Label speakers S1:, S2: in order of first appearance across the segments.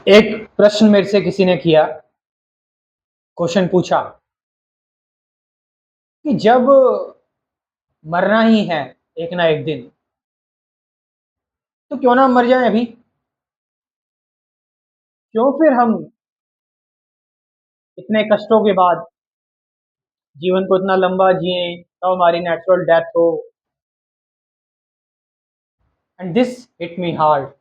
S1: एक प्रश्न मेरे से किसी ने किया, क्वेश्चन पूछा कि जब मरना ही है एक ना एक दिन, तो क्यों ना मर जाएं अभी। क्यों फिर हम इतने कष्टों के बाद जीवन को इतना लंबा जिए, तब हमारी नेचुरल डेथ हो। And this hit me hard.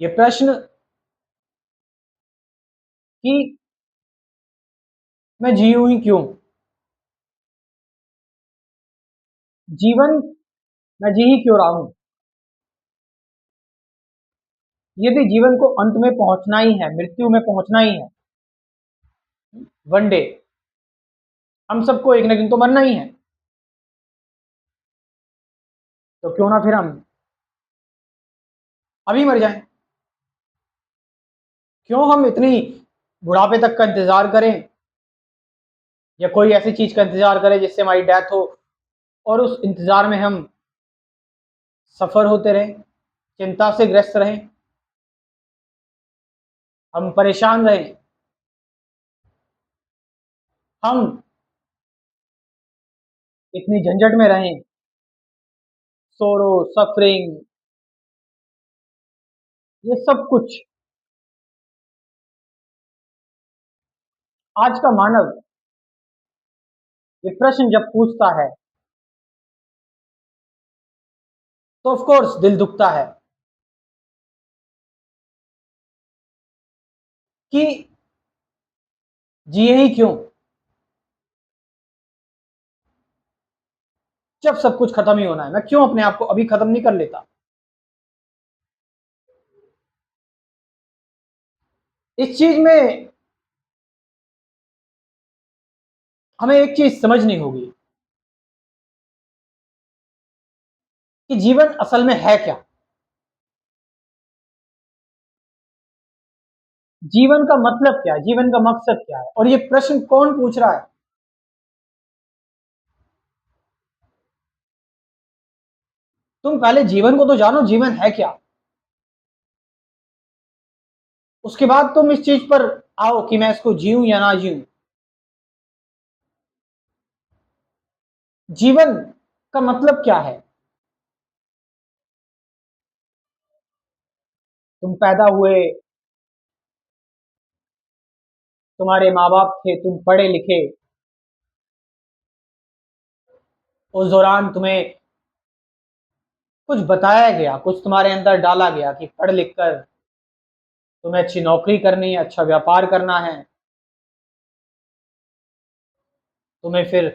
S1: ये प्रश्न कि मैं जीऊं ही क्यों, जीवन मैं जी ही क्यों रहा हूं। यदि जीवन को अंत में पहुंचना ही है, मृत्यु में पहुंचना ही है, वन डे हम सबको एक ना एक दिन तो मरना ही है, तो क्यों ना फिर हम अभी मर जाएं। क्यों हम इतनी बुढ़ापे तक का इंतजार करें, या कोई ऐसी चीज का इंतजार करें जिससे हमारी डेथ हो, और उस इंतजार में हम सफर होते रहें, चिंता से ग्रस्त रहें, हम परेशान रहें, हम इतनी झंझट में रहें, सोरो, सफरिंग, ये सब कुछ। आज का मानव ये प्रश्न जब पूछता है, तो ऑफ कोर्स दिल दुखता है कि जिए ही क्यों, जब सब कुछ खत्म ही होना है। मैं क्यों अपने आप को अभी खत्म नहीं कर लेता। इस चीज में हमें एक चीज समझनी होगी कि जीवन असल में है क्या, जीवन का मतलब क्या है, जीवन का मकसद क्या है, और ये प्रश्न कौन पूछ रहा है। तुम पहले जीवन को तो जानो, जीवन है क्या। उसके बाद तुम इस चीज पर आओ कि मैं इसको जीऊं या ना जीऊं। जीवन का मतलब क्या है। तुम पैदा हुए, तुम्हारे माँ बाप थे, तुम पढ़े लिखे, उस दौरान तुम्हें कुछ बताया गया, कुछ तुम्हारे अंदर डाला गया कि पढ़ लिख कर तुम्हें अच्छी नौकरी करनी है, अच्छा व्यापार करना है, तुम्हें फिर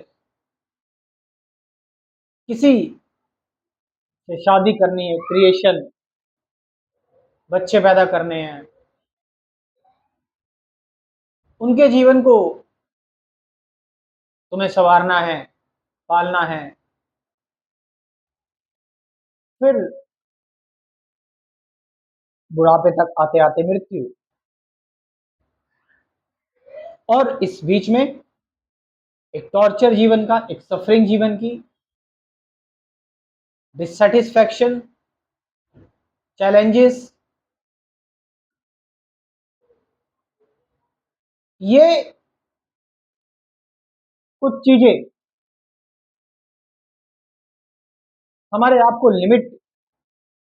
S1: किसी से शादी करनी है, क्रिएशन, बच्चे पैदा करने हैं, उनके जीवन को तुम्हें संवारना है, पालना है। फिर बुढ़ापे तक आते आते मृत्यु, और इस बीच में एक टॉर्चर जीवन का, एक सफरिंग जीवन की, डिससेटिस्फैक्शन, चैलेंजेस, ये कुछ चीजें हमारे आप को लिमिट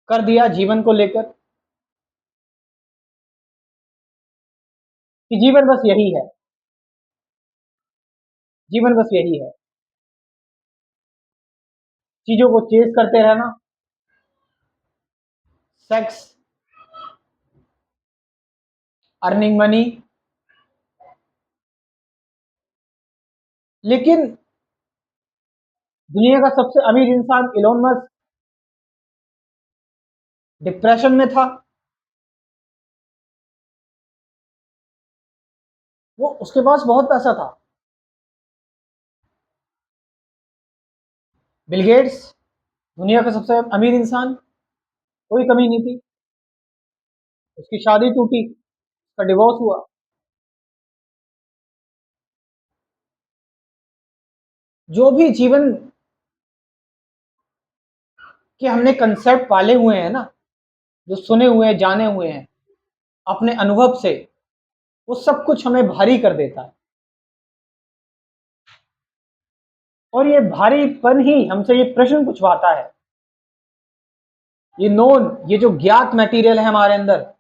S1: कर दिया जीवन को लेकर, कि जीवन बस यही है, जीवन बस यही है, चीजों को चेस करते रहना, सेक्स, अर्निंग मनी। लेकिन दुनिया का सबसे अमीर इंसान इलोन मस्क डिप्रेशन में था। वो उसके पास बहुत पैसा था। बिल गेट्स दुनिया का सबसे अमीर इंसान, कोई कमी नहीं थी। उसकी शादी टूटी, उसका डिवोर्स हुआ। जो भी जीवन के हमने कंसेप्ट पाले हुए हैं ना, जो सुने हुए हैं, जाने हुए हैं अपने अनुभव से, वो सब कुछ हमें भारी कर देता है। और ये भारीपन ही हमसे ये प्रश्न पूछवाता है, ये नोन, ये जो ज्ञात मटेरियल है हमारे अंदर,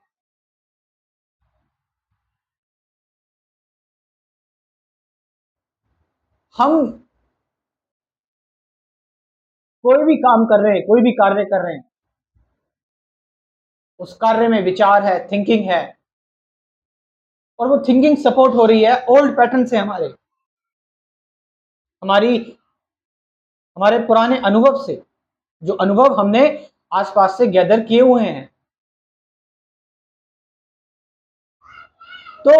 S1: हम कोई भी काम कर रहे हैं, कोई भी कार्य कर रहे हैं, उस कार्य में विचार है, थिंकिंग है, और वो थिंकिंग सपोर्ट हो रही है ओल्ड पैटर्न से, हमारी हमारे पुराने अनुभव से, जो अनुभव हमने आसपास से गैदर किए हुए हैं। तो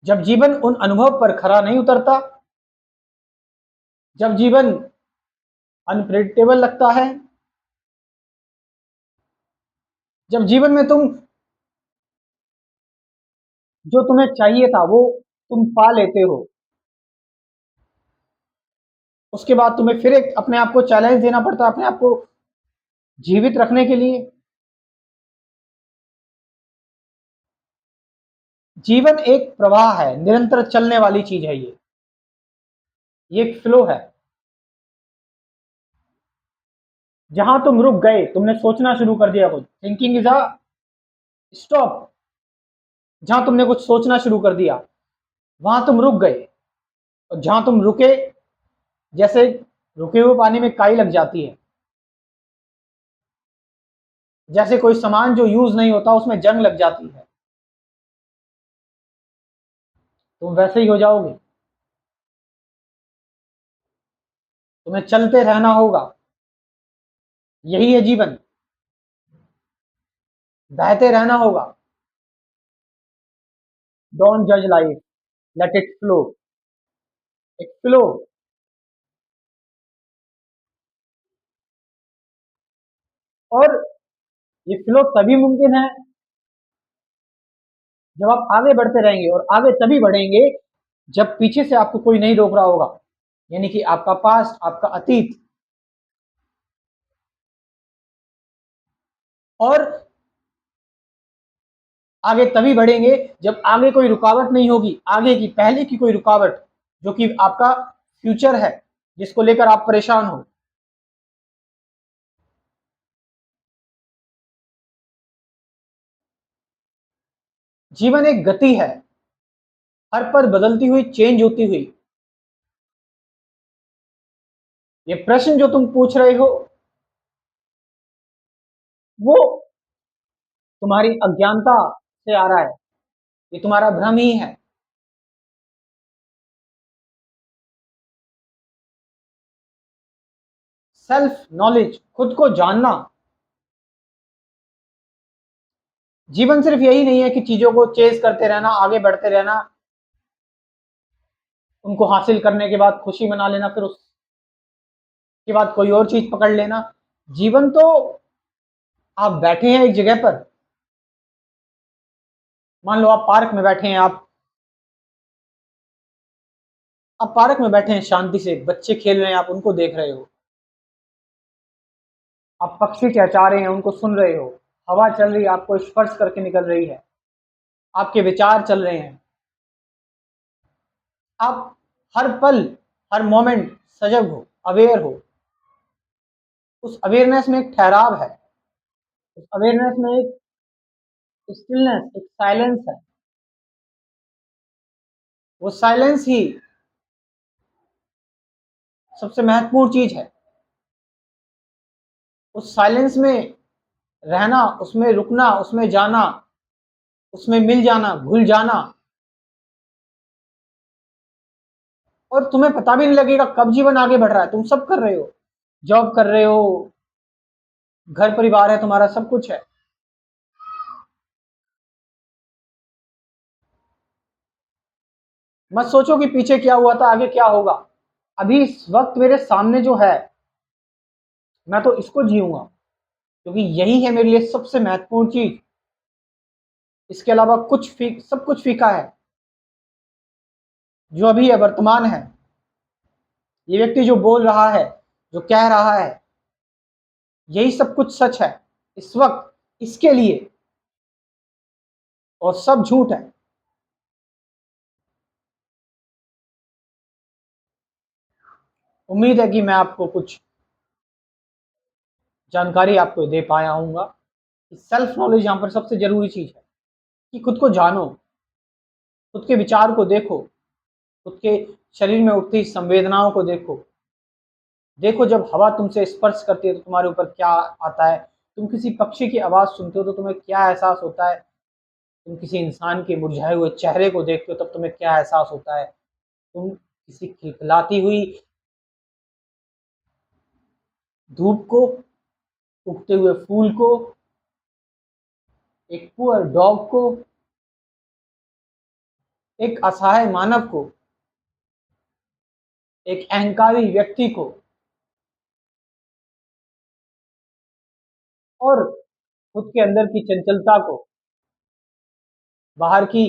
S1: जब जीवन उन अनुभव पर खरा नहीं उतरता, जब जीवन अनप्रेडिक्टेबल लगता है, जब जीवन में जो तुम्हें चाहिए था वो तुम पा लेते हो, उसके बाद तुम्हें फिर एक अपने आप को चैलेंज देना पड़ता है, अपने आप को जीवित रखने के लिए। जीवन एक प्रवाह है, निरंतर चलने वाली चीज है ये एक फ्लो है। जहां तुम रुक गए, तुमने सोचना शुरू कर दिया कुछ, थिंकिंग इज अ स्टॉप। जहां तुमने कुछ सोचना शुरू कर दिया, वहां तुम रुक गए। और जहां तुम रुके, जैसे रुके हुए पानी में काई लग जाती है, जैसे कोई सामान जो यूज नहीं होता उसमें जंग लग जाती है, तुम वैसे ही हो जाओगे। तुम्हें चलते रहना होगा, यही है जीवन। बहते रहना होगा। डोंट जज लाइफ, लेट इट फ्लो। एक फ्लो। और ये फ्लो तभी मुमकिन है जब आप आगे बढ़ते रहेंगे, और आगे तभी बढ़ेंगे जब पीछे से आपको कोई नहीं रोक रहा होगा, यानी कि आपका पास्ट, आपका अतीत। और आगे तभी बढ़ेंगे जब आगे कोई रुकावट नहीं होगी, आगे की पहले की कोई रुकावट, जो कि आपका फ्यूचर है, जिसको लेकर आप परेशान हो। जीवन एक गति है, हर पल बदलती हुई, चेंज होती हुई। ये प्रश्न जो तुम पूछ रहे हो, वो तुम्हारी अज्ञानता से आ रहा है, ये तुम्हारा भ्रम ही है। सेल्फ नॉलेज, खुद को जानना। जीवन सिर्फ यही नहीं है कि चीजों को चेज करते रहना, आगे बढ़ते रहना, उनको हासिल करने के बाद खुशी मना लेना, फिर उसके बाद कोई और चीज पकड़ लेना। जीवन तो, आप बैठे हैं एक जगह पर, मान लो आप पार्क में बैठे हैं, आप पार्क में बैठे हैं, शांति से बच्चे खेल रहे हैं, आप उनको देख रहे हो, आप पक्षी चहचहा रहे हैं, उनको सुन रहे हो, हवा चल रही है, आपको स्पर्श करके निकल रही है, आपके विचार चल रहे हैं, आप हर पल, हर मोमेंट सजग हो, अवेयर हो। उस अवेयरनेस में एक ठहराव है, उस अवेयरनेस में एक स्टिलनेस, एक साइलेंस है। वो साइलेंस ही सबसे महत्वपूर्ण चीज है। उस साइलेंस में रहना, उसमें रुकना, उसमें जाना, उसमें मिल जाना, भूल जाना, और तुम्हें पता भी नहीं लगेगा कब जीवन आगे बढ़ रहा है। तुम सब कर रहे हो, जॉब कर रहे हो, घर परिवार है तुम्हारा, सब कुछ है। मत सोचो कि पीछे क्या हुआ था, आगे क्या होगा। अभी इस वक्त मेरे सामने जो है, मैं तो इसको जीऊंगा, क्योंकि यही है मेरे लिए सबसे महत्वपूर्ण चीज। इसके अलावा सब कुछ फीका है। जो अभी है, वर्तमान है, ये व्यक्ति जो बोल रहा है, जो कह रहा है, यही सब कुछ सच है इस वक्त, इसके लिए, और सब झूठ है। उम्मीद है कि मैं आपको कुछ जानकारी आपको दे पाया हूँगा। सेल्फ नॉलेज यहाँ पर सबसे ज़रूरी चीज़ है कि खुद को जानो, खुद के विचार को देखो, खुद के शरीर में उठती संवेदनाओं को देखो। देखो जब हवा तुमसे स्पर्श करती है तो तुम्हारे ऊपर क्या आता है, तुम किसी पक्षी की आवाज़ सुनते हो तो तुम्हें क्या एहसास होता है, तुम किसी इंसान के मुरझाए हुए चेहरे को देखते हो तब तुम्हें क्या एहसास होता है, तुम किसी खिलखिलाती हुई धूप को, उगते हुए फूल को, एक पुअर डॉग को, एक असहाय मानव को, एक अहंकारी व्यक्ति को, और खुद के अंदर की चंचलता को, बाहर की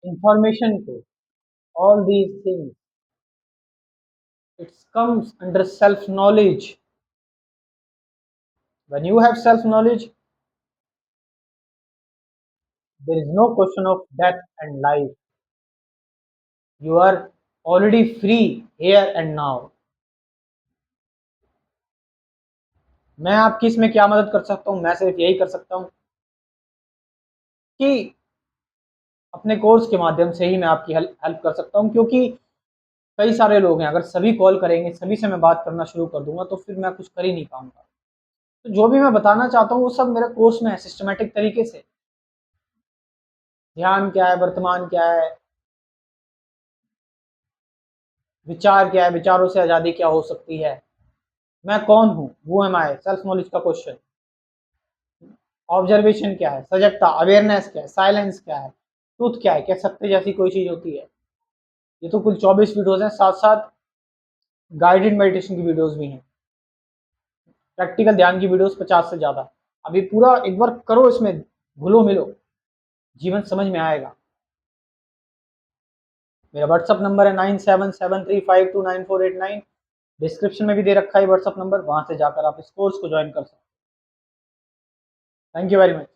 S1: इंफॉर्मेशन को, all these things, it comes under self knowledge. When you have self knowledge, there is no question of death and life. You are already free here and now. मैं आपकी इसमें क्या मदद कर सकता हूँ? मैं सिर्फ यही कर सकता हूँ कि अपने कोर्स के माध्यम से ही मैं आपकी हेल्प कर सकता हूँ, क्योंकि कई सारे लोग हैं, अगर सभी कॉल करेंगे, सभी से मैं बात करना शुरू कर दूंगा तो फिर मैं कुछ कर ही नहीं पाऊंगा। तो जो भी मैं बताना चाहता हूँ वो सब मेरे कोर्स में है, सिस्टमेटिक तरीके से। ध्यान क्या है, वर्तमान क्या है, विचार क्या है, विचारों से आज़ादी क्या हो सकती है, मैं कौन हूँ, वो एम आई, सेल्फ नॉलेज का क्वेश्चन, ऑब्जर्वेशन क्या है, सजगता, अवेयरनेस क्या है, साइलेंस क्या है, ट्रूथ क्या है, क्या सत्य जैसी कोई चीज़ होती है। ये तो कुल 24 वीडियोज़ हैं, साथ साथ गाइडेड मेडिटेशन की वीडियोज़ भी हैं, प्रैक्टिकल ध्यान की वीडियोज़ 50 से ज़्यादा। अभी पूरा एक बार करो, इसमें घुलो मिलो, जीवन समझ में आएगा। मेरा व्हाट्सअप नंबर है 9773529489। डिस्क्रिप्शन में भी दे रखा है व्हाट्सअप नंबर, वहाँ से जाकर आप इस कोर्स को ज्वाइन कर सकते हैं। Thank you very much.